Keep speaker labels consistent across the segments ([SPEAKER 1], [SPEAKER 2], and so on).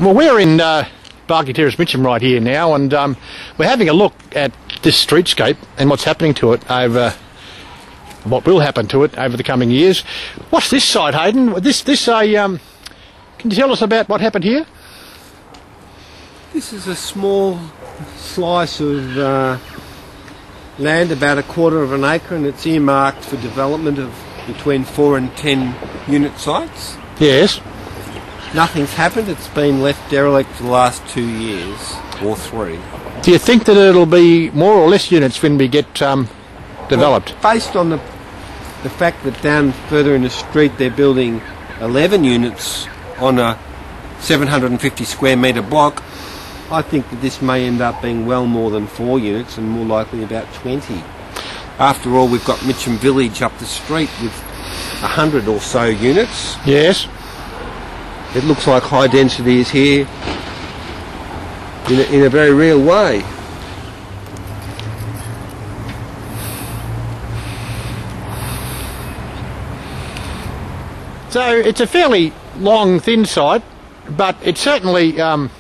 [SPEAKER 1] Well, we're in Barkly Terrace, Mitcham right here now, and we're having a look at this streetscape and what's happening to it over, what will happen to it over the coming years. What's this side, Hayden? Can you tell us about what happened here?
[SPEAKER 2] This is a small slice of land, about 1/4 of an acre, and it's earmarked for development of between 4 and 10 unit sites.
[SPEAKER 1] Yes.
[SPEAKER 2] Nothing's happened. It's been left derelict for the last 2 years, or 3.
[SPEAKER 1] Do you think that it'll be more or less units when we get developed?
[SPEAKER 2] Well, based on the fact that down further in the street they're building 11 units on a 750 square metre block, I think that this may end up being well more than 4 units and more likely about 20. After all, we've got Mitcham Village up the street with 100 or so units.
[SPEAKER 1] Yes.
[SPEAKER 2] It looks like high density is here in a very real way.
[SPEAKER 1] So it's a fairly long, thin site, but it's certainly not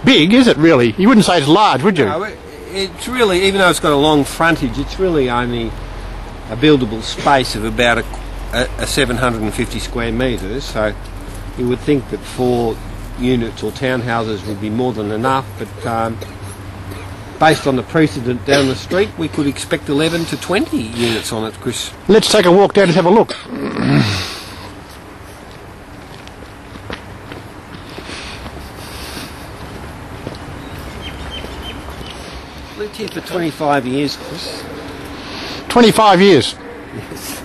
[SPEAKER 1] big, is it really? You wouldn't say it's large, would you?
[SPEAKER 2] No, it's really, even though it's got a long frontage, it's really only a buildable space of about a 750 square metres, so you would think that 4 units or townhouses would be more than enough, but based on the precedent down the street, we could expect 11 to 20 units on it, Chris.
[SPEAKER 1] Let's take a walk down and have a look.
[SPEAKER 2] Lived here for 25 years, Chris.
[SPEAKER 1] 25 years?
[SPEAKER 2] Yes.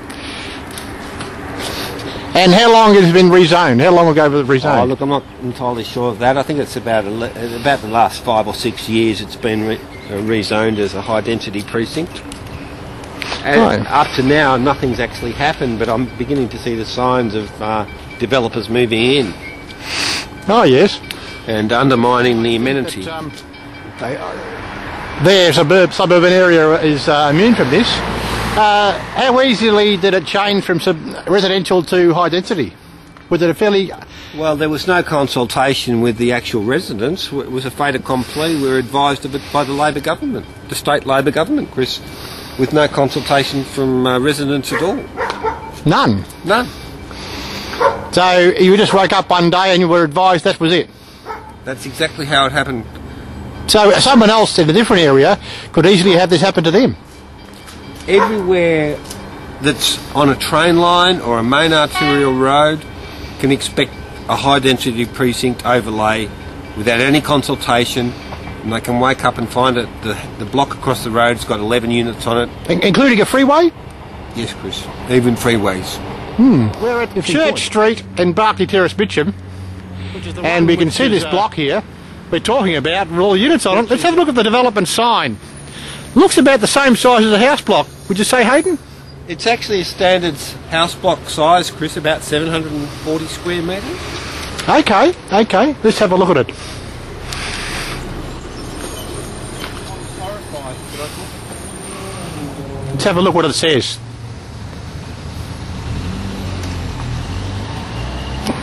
[SPEAKER 1] And how long has it been rezoned? How long ago was it rezoned?
[SPEAKER 2] Oh, look, I'm not entirely sure of that. I think it's about the last 5 or 6 years it's been rezoned as a high-density precinct. And
[SPEAKER 1] right.
[SPEAKER 2] Up to now, nothing's actually happened, but I'm beginning to see the signs of developers moving in.
[SPEAKER 1] Oh, yes.
[SPEAKER 2] And undermining the amenity.
[SPEAKER 1] Their suburban area is immune from this. How easily did it change from residential to high density? Was it a fairly...
[SPEAKER 2] Well, there was no consultation with the actual residents. It was a fait accompli. We were advised of it by the Labor government, the state Labor government, Chris, with no consultation from residents at all.
[SPEAKER 1] None?
[SPEAKER 2] None.
[SPEAKER 1] So you just woke up one day and you were advised that was it?
[SPEAKER 2] That's exactly how it happened.
[SPEAKER 1] So someone else in a different area could easily have this happen to them?
[SPEAKER 2] Everywhere that's on a train line or a main arterial road can expect a high-density precinct overlay without any consultation, and they can wake up and find it. The block across the road's got 11 units on it.
[SPEAKER 1] Including a freeway?
[SPEAKER 2] Yes, Chris. Even freeways.
[SPEAKER 1] We're at Church Street in Barkly Terrace, Mitcham, and we can see this block here we're talking about with all the units on it. Let's have a look at the development sign. Looks about the same size as a house block. Would you say, Hayden?
[SPEAKER 2] It's actually a standard house block size, Chris, about 740 square metres.
[SPEAKER 1] Okay. Let's have a look at it. Let's have a look what it says.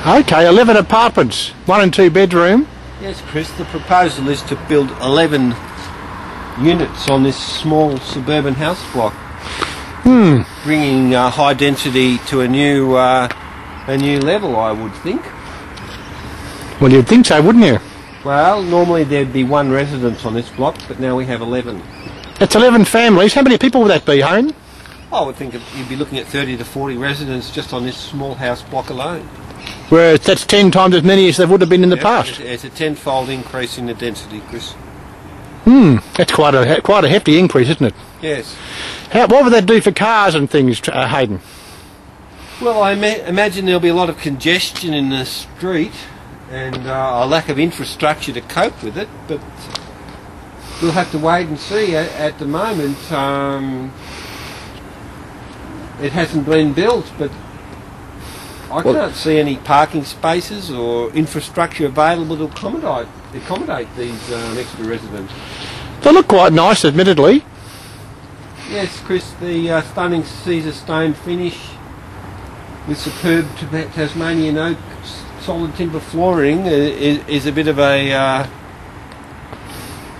[SPEAKER 1] Okay, 11 apartments, 1 and 2 bedroom.
[SPEAKER 2] Yes, Chris, the proposal is to build 11 units on this small suburban house block, bringing high density to a new level, I would think.
[SPEAKER 1] Well, you'd think so, wouldn't you?
[SPEAKER 2] Well, normally there'd be 1 resident on this block, but now we have 11.
[SPEAKER 1] That's 11 families. How many people would that be, Hayden?
[SPEAKER 2] I would think you'd be looking at 30 to 40 residents just on this small house block alone.
[SPEAKER 1] Whereas that's 10 times as many as there would have been in the past.
[SPEAKER 2] It's a 10-fold increase in the density, Chris.
[SPEAKER 1] That's quite a hefty increase, isn't it?
[SPEAKER 2] Yes.
[SPEAKER 1] What would that do for cars and things, Hayden?
[SPEAKER 2] Well, I imagine there'll be a lot of congestion in the street and a lack of infrastructure to cope with it, but we'll have to wait and see. At the moment, it hasn't been built, but I can't see any parking spaces or infrastructure available to accommodate these extra residents.
[SPEAKER 1] They look quite nice, admittedly.
[SPEAKER 2] Yes, Chris, the stunning Caesar stone finish with superb Tasmanian oak solid timber flooring is a bit of a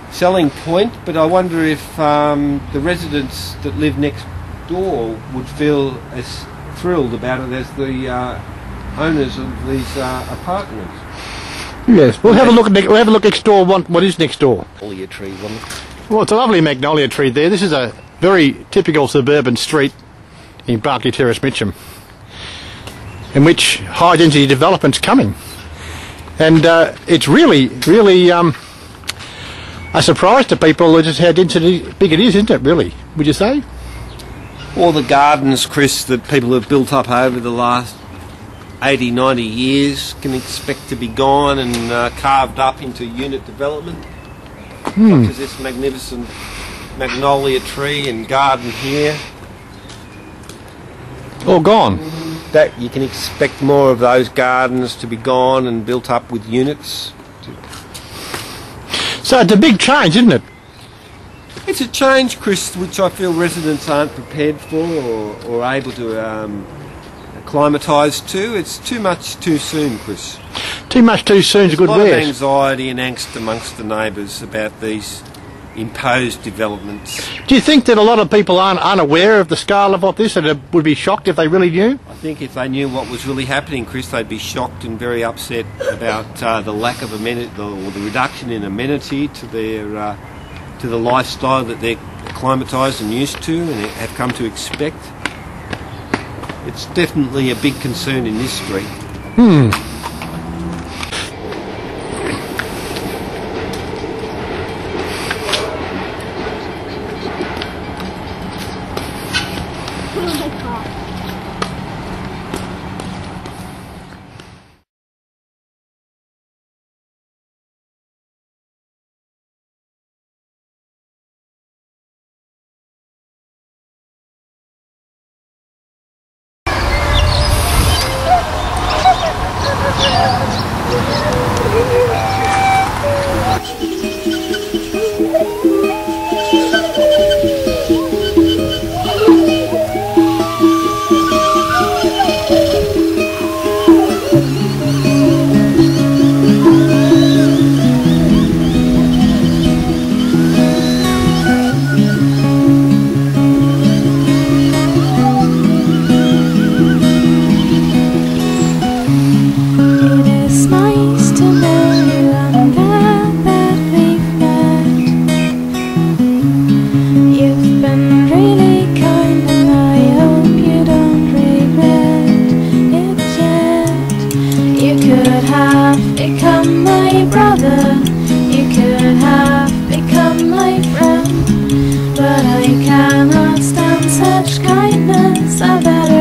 [SPEAKER 2] selling point, but I wonder if the residents that live next door would feel as thrilled about it as the owners of these apartments.
[SPEAKER 1] Yes, we'll have a look. We'll have a look next door. What is next door?
[SPEAKER 2] Magnolia tree, wasn't it?
[SPEAKER 1] Well, it's a lovely magnolia tree there. This is a very typical suburban street in Berkeley Terrace, Mitcham, in which high-density development's coming, and it's really a surprise to people just how big it is, isn't it? Really, would you say?
[SPEAKER 2] All the gardens, Chris, that people have built up over the last 80, 90 years can expect to be gone and carved up into unit development. Such as this magnificent magnolia tree and garden here.
[SPEAKER 1] All gone.
[SPEAKER 2] That you can expect more of those gardens to be gone and built up with units.
[SPEAKER 1] So it's a big change, isn't it?
[SPEAKER 2] It's a change, Chris, which I feel residents aren't prepared for or able to acclimatise to. It's too much too soon, Chris.
[SPEAKER 1] Too much too soon is a good word.
[SPEAKER 2] There's a lot of anxiety and angst amongst the neighbours about these imposed developments.
[SPEAKER 1] Do you think that a lot of people aren't unaware of the scale of what this, and would be shocked if they really knew?
[SPEAKER 2] I think if they knew what was really happening, Chris, they'd be shocked and very upset about the lack of amenity or the reduction in amenity to their to the lifestyle that they're acclimatised and used to and have come to expect. It's definitely a big concern in this street.
[SPEAKER 3] I cannot stand such kindness. I better